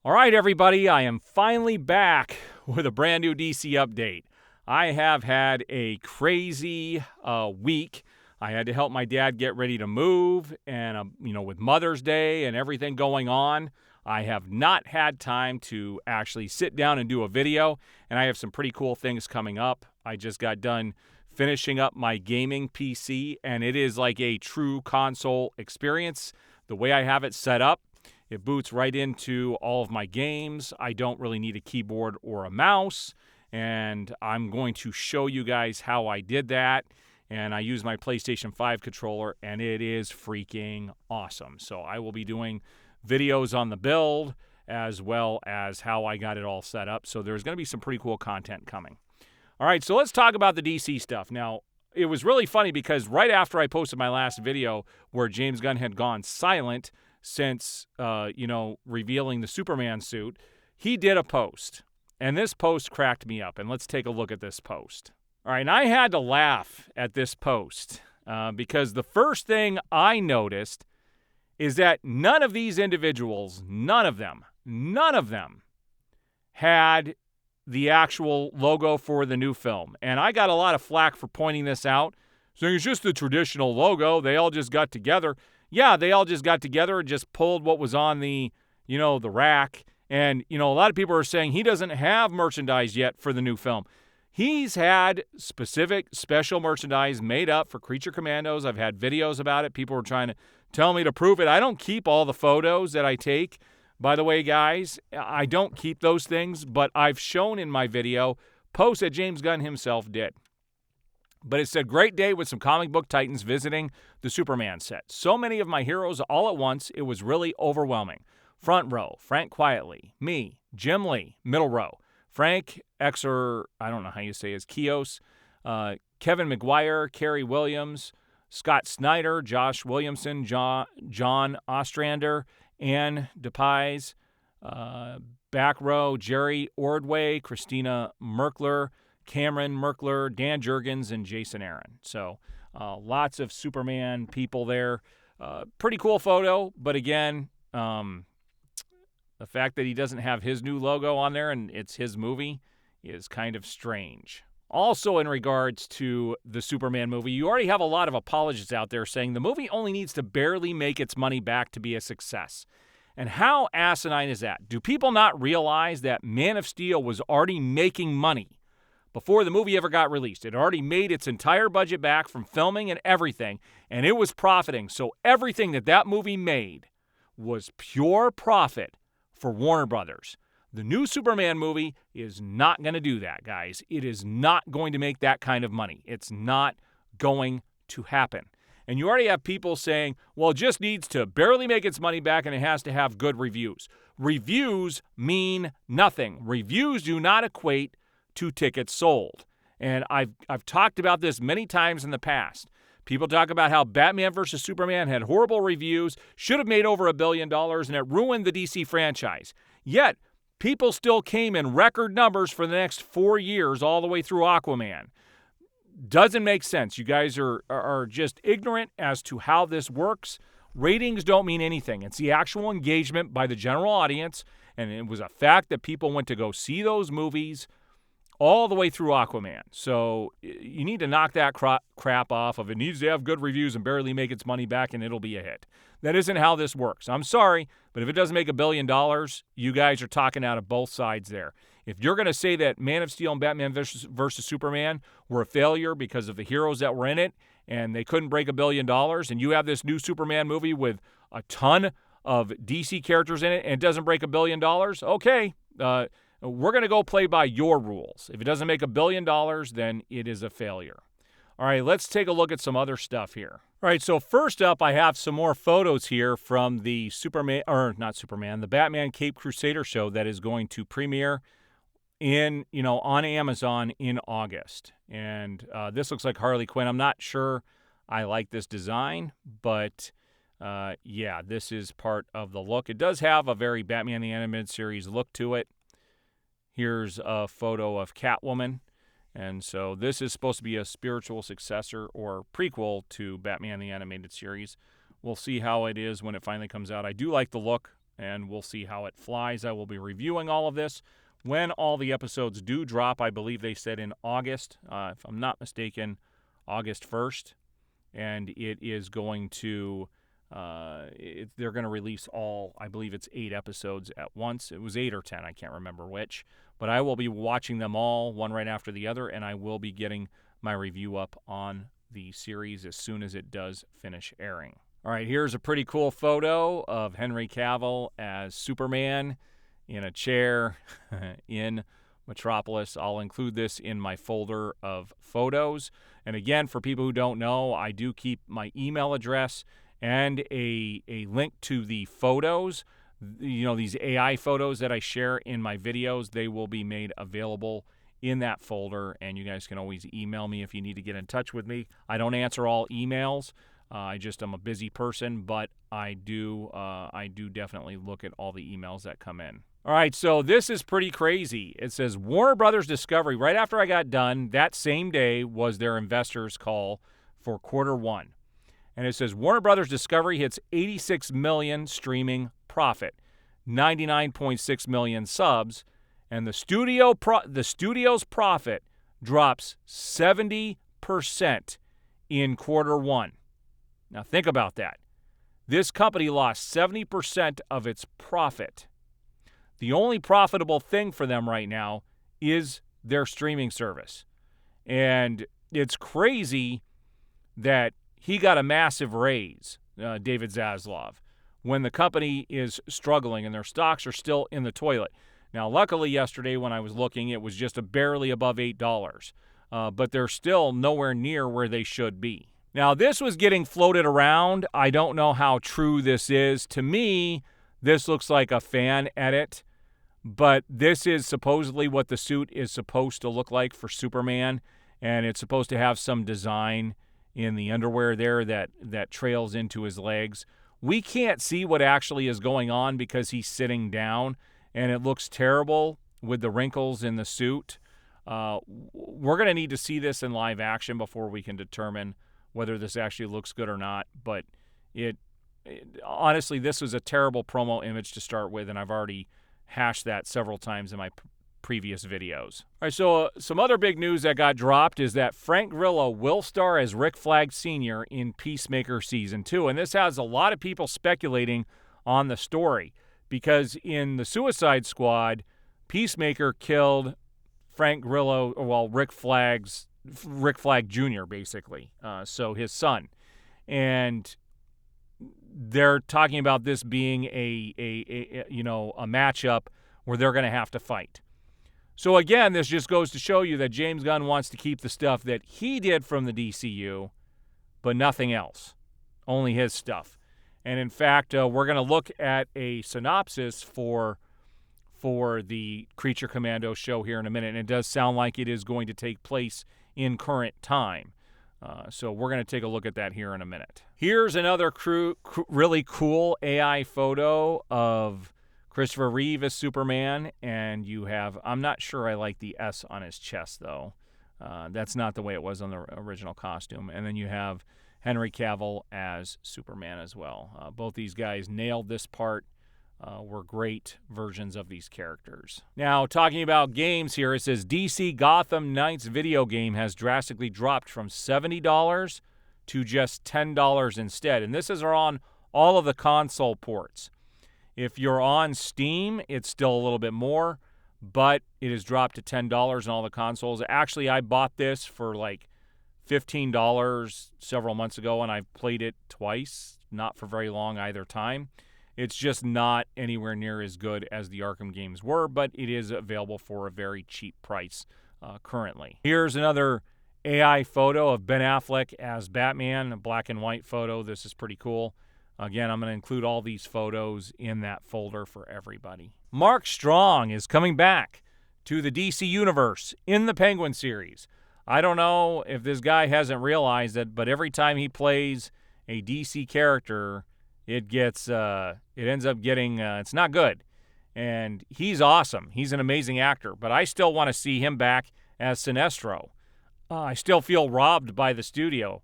All right, everybody, I am finally back with a brand new DC update. I have had a crazy week. I had to help my dad get ready to move, and with Mother's Day and everything going on, I have not had time to actually sit down and do a video, and I have some pretty cool things coming up. I just got done finishing up my gaming PC, and it is like a true console experience. The way I have it set up, it boots right into all of my games. I don't really need a keyboard or a mouse, and I'm going to show you guys how I did that. And I use my PlayStation 5 controller, and it is freaking awesome. So I will be doing videos on the build as well as how I got it all set up. So there's going to be some pretty cool content coming. All right, so let's talk about the DC stuff. Now, it was really funny because right after I posted my last video where James Gunn had gone silent since, revealing the Superman suit, he did a post. And this post cracked me up. And let's take a look at this post. All right, and I had to laugh at this post because the first thing I noticed is that none of these individuals, none of them, had the actual logo for the new film. And I got a lot of flack for pointing this out, saying it's just the traditional logo. They all just got together. Yeah, they all just got together and just pulled what was on the rack. And, a lot of people are saying he doesn't have merchandise yet for the new film. He's had specific special merchandise made up for Creature Commandos. I've had videos about it. People were trying to tell me to prove it. I don't keep all the photos that I take. By the way, guys, I don't keep those things, but I've shown in my video posts that James Gunn himself did. But it said, great day with some comic book titans visiting the Superman set. So many of my heroes all at once, it was really overwhelming. Front row, Frank Quietly, me, Jim Lee, middle row, Frank Exer, I don't know how you say his, Kios, Kevin McGuire, Kerry Williams, Scott Snyder, Josh Williamson, John Ostrander, Ann DePies, back row, Jerry Ordway, Christina Merkler, Cameron Merkler, Dan Jurgens, and Jason Aaron. So lots of Superman people there. Pretty cool photo, but again, the fact that he doesn't have his new logo on there and it's his movie is kind of strange. Also, in regards to the Superman movie, you already have a lot of apologists out there saying the movie only needs to barely make its money back to be a success. And how asinine is that? Do people not realize that Man of Steel was already making money before the movie ever got released? It already made its entire budget back from filming and everything, and it was profiting. So everything that movie made was pure profit for Warner Brothers. The new Superman movie is not going to do that, guys. It is not going to make that kind of money. It's not going to happen. And you already have people saying, well, it just needs to barely make its money back and it has to have good reviews. Reviews mean nothing. Reviews do not equate to tickets sold. And I've talked about this many times in the past. People talk about how Batman vs. Superman had horrible reviews, should have made over $1 billion, and it ruined the DC franchise. Yet, people still came in record numbers for the next 4 years, all the way through Aquaman. Doesn't make sense. You guys are just ignorant as to how this works. Ratings don't mean anything. It's the actual engagement by the general audience, and it was a fact that people went to go see those movies all the way through Aquaman. So you need to knock that crap off of it needs to have good reviews and barely make its money back and it'll be a hit. That isn't how this works. I'm sorry, but if it doesn't make $1 billion, you guys are talking out of both sides there. If you're going to say that Man of Steel and Batman versus Superman were a failure because of the heroes that were in it and they couldn't break $1 billion, and you have this new Superman movie with a ton of DC characters in it and it doesn't break $1 billion, okay, we're going to go play by your rules. If it doesn't make $1 billion, then it is a failure. All right, let's take a look at some other stuff here. All right, so first up, I have some more photos here from the the Batman Cape Crusader show that is going to premiere on Amazon in August. And this looks like Harley Quinn. I'm not sure I like this design, but this is part of the look. It does have a very Batman the Animated Series look to it. Here's a photo of Catwoman. And so this is supposed to be a spiritual successor or prequel to Batman the Animated Series. We'll see how it is when it finally comes out. I do like the look and we'll see how it flies. I will be reviewing all of this when all the episodes do drop. I believe they said in August, if I'm not mistaken, August 1st, and it is going to they're going to release all, I believe it's 8 episodes at once. It was 8 or 10, I can't remember which, but I will be watching them all, one right after the other, and I will be getting my review up on the series as soon as it does finish airing. All right, here's a pretty cool photo of Henry Cavill as Superman in a chair in Metropolis. I'll include this in my folder of photos. And again, for people who don't know, I do keep my email address and a link to the photos. You know, these AI photos that I share in my videos, they will be made available in that folder, and you guys can always email me if you need to get in touch with me. I don't answer all emails. I'm a busy person, but I do definitely look at all the emails that come in. All right, so this is pretty crazy. It says Warner Brothers Discovery, right after I got done, that same day was their investors' call for Q1. And it says Warner Brothers Discovery hits 86 million streaming profit, 99.6 million subs, and the studio's profit drops 70% in Q1. Now think about that. This company lost 70% of its profit. The only profitable thing for them right now is their streaming service. And it's crazy that he got a massive raise, David Zaslav, when the company is struggling and their stocks are still in the toilet. Now, luckily yesterday when I was looking, it was just barely above $8, but they're still nowhere near where they should be. Now, this was getting floated around. I don't know how true this is. To me, this looks like a fan edit, but this is supposedly what the suit is supposed to look like for Superman, and it's supposed to have some design in the underwear there that trails into his legs. We can't see what actually is going on because he's sitting down, and it looks terrible with the wrinkles in the suit. We're going to need to see this in live action before we can determine whether this actually looks good or not. But honestly, this was a terrible promo image to start with, and I've already hashed that several times in my previous videos. All right, so some other big news that got dropped is that Frank Grillo will star as Rick Flag Sr. in Peacemaker Season 2, and this has a lot of people speculating on the story because in the Suicide Squad, Peacemaker killed Frank Grillo, well, Rick Flag Jr., basically, so his son. And they're talking about this being a matchup where they're going to have to fight. So again, this just goes to show you that James Gunn wants to keep the stuff that he did from the DCU, but nothing else, only his stuff. And in fact, we're going to look at a synopsis for the Creature Commando show here in a minute, and it does sound like it is going to take place in current time. So we're going to take a look at that here in a minute. Here's another really cool AI photo of Christopher Reeve as Superman, and you have, I'm not sure I like the S on his chest, though. That's not the way it was on the original costume. And then you have Henry Cavill as Superman as well. Both these guys nailed this part. Were great versions of these characters. Now, talking about games here, it says DC Gotham Knights video game has drastically dropped from $70 to just $10 instead. And this is on all of the console ports. If you're on Steam, it's still a little bit more, but it has dropped to $10 on all the consoles. Actually, I bought this for like $15 several months ago, and I've played it twice, not for very long either time. It's just not anywhere near as good as the Arkham games were, but it is available for a very cheap price currently. Here's another AI photo of Ben Affleck as Batman, a black and white photo. This is pretty cool. Again, I'm going to include all these photos in that folder for everybody. Mark Strong is coming back to the DC Universe in the Penguin series. I don't know if this guy hasn't realized it, but every time he plays a DC character, it ends up getting, it's not good. And he's awesome. He's an amazing actor, but I still want to see him back as Sinestro. I still feel robbed by the studio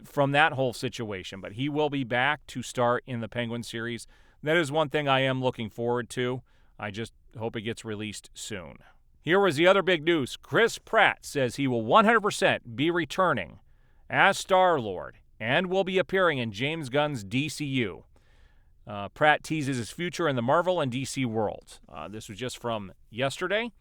from that whole situation, but he will be back to star in the Penguin series. that is one thing I am looking forward to. I just hope it gets released soon. Here was the other big news. Chris Pratt says he will 100% be returning as Star-Lord and will be appearing in James Gunn's DCU. Pratt teases his future in the Marvel and DC worlds. This was just from yesterday,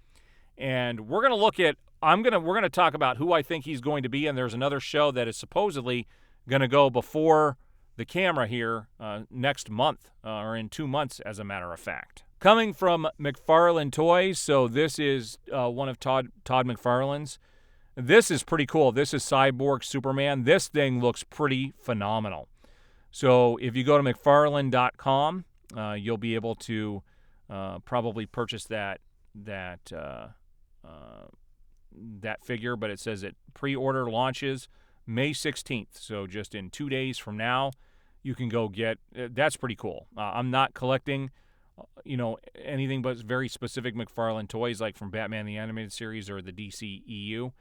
and we're going to look at. We're going to talk about who I think he's going to be, and there's another show that is supposedly going to go before the camera here next month, or in 2 months, as a matter of fact. Coming from McFarlane Toys, so this is one of Todd McFarlane's. This is pretty cool. This is Cyborg Superman. This thing looks pretty phenomenal. So if you go to McFarlane.com, you'll be able to probably purchase that figure, but it says it pre-order launches May 16th. So just in 2 days from now, you can go get. That's pretty cool. I'm not collecting, anything but very specific McFarlane toys, like from Batman the Animated Series or the DCEU.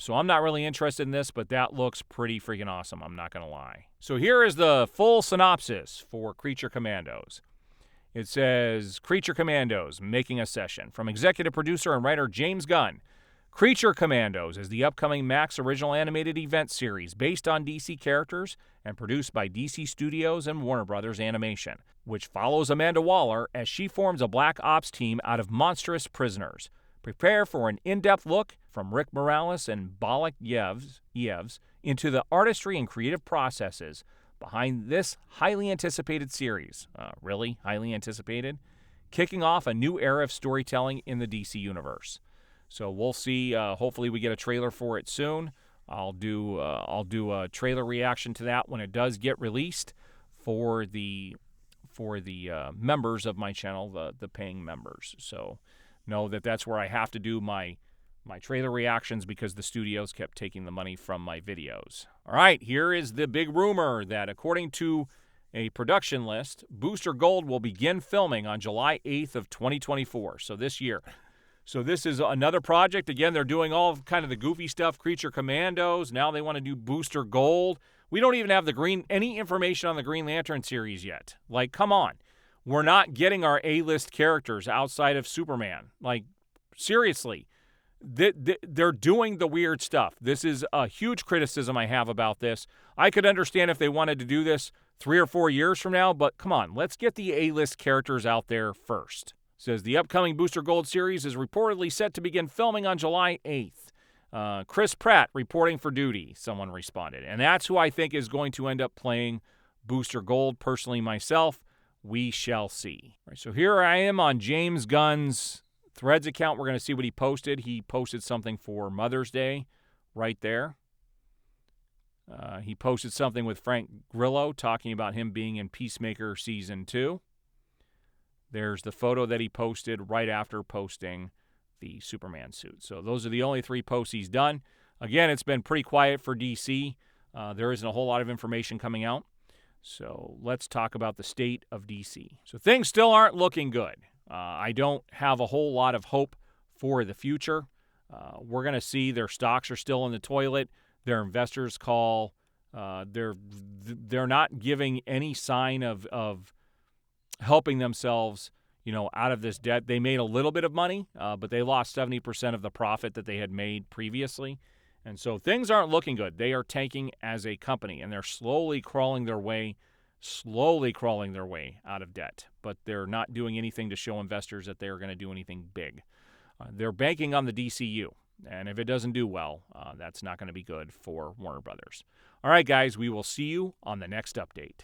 So I'm not really interested in this, but that looks pretty freaking awesome. I'm not going to lie. So here is the full synopsis for Creature Commandos. It says, Creature Commandos, making a session. From executive producer and writer James Gunn, Creature Commandos is the upcoming Max original animated event series based on DC characters and produced by DC Studios and Warner Brothers Animation, which follows Amanda Waller as she forms a Black Ops team out of monstrous prisoners. Prepare for an in-depth look from Rick Morales and Balak Yevs into the artistry and creative processes behind this highly anticipated series. Really highly anticipated? Kicking off a new era of storytelling in the DC universe. So we'll see. Hopefully we get a trailer for it soon. I'll do a trailer reaction to that when it does get released for the members of my channel, the paying members. So know that that's where I have to do my trailer reactions because the studios kept taking the money from my videos. All right, here is the big rumor that according to a production list, Booster Gold will begin filming on July 8th of 2024, so this year. So this is another project. Again, they're doing all kind of the goofy stuff, Creature Commandos. Now they want to do Booster Gold. We don't even have any information on the Green Lantern series yet. Like, come on. We're not getting our A-list characters outside of Superman. Like, seriously. They're doing the weird stuff. This is a huge criticism I have about this. I could understand if they wanted to do this 3 or 4 years from now, but come on, let's get the A-list characters out there first. It says the upcoming Booster Gold series is reportedly set to begin filming on July 8th. Chris Pratt reporting for duty, someone responded. And that's who I think is going to end up playing Booster Gold. Personally, myself, we shall see. All right, so here I am on James Gunn's Threads account. We're going to see what he posted. He posted something for Mother's Day right there. He posted something with Frank Grillo talking about him being in Peacemaker Season 2. There's the photo that he posted right after posting the Superman suit. So those are the only 3 posts he's done. Again, it's been pretty quiet for DC. There isn't a whole lot of information coming out. So let's talk about the state of DC. So things still aren't looking good. I don't have a whole lot of hope for the future. We're going to see their stocks are still in the toilet. Their investors call. They're not giving any sign of helping themselves, out of this debt. They made a little bit of money, but they lost 70% of the profit that they had made previously. And so things aren't looking good. They are tanking as a company, and they're slowly crawling their way out of debt. But they're not doing anything to show investors that they're going to do anything big. They're banking on the DCU, and if it doesn't do well, that's not going to be good for Warner Brothers. All right, guys, we will see you on the next update.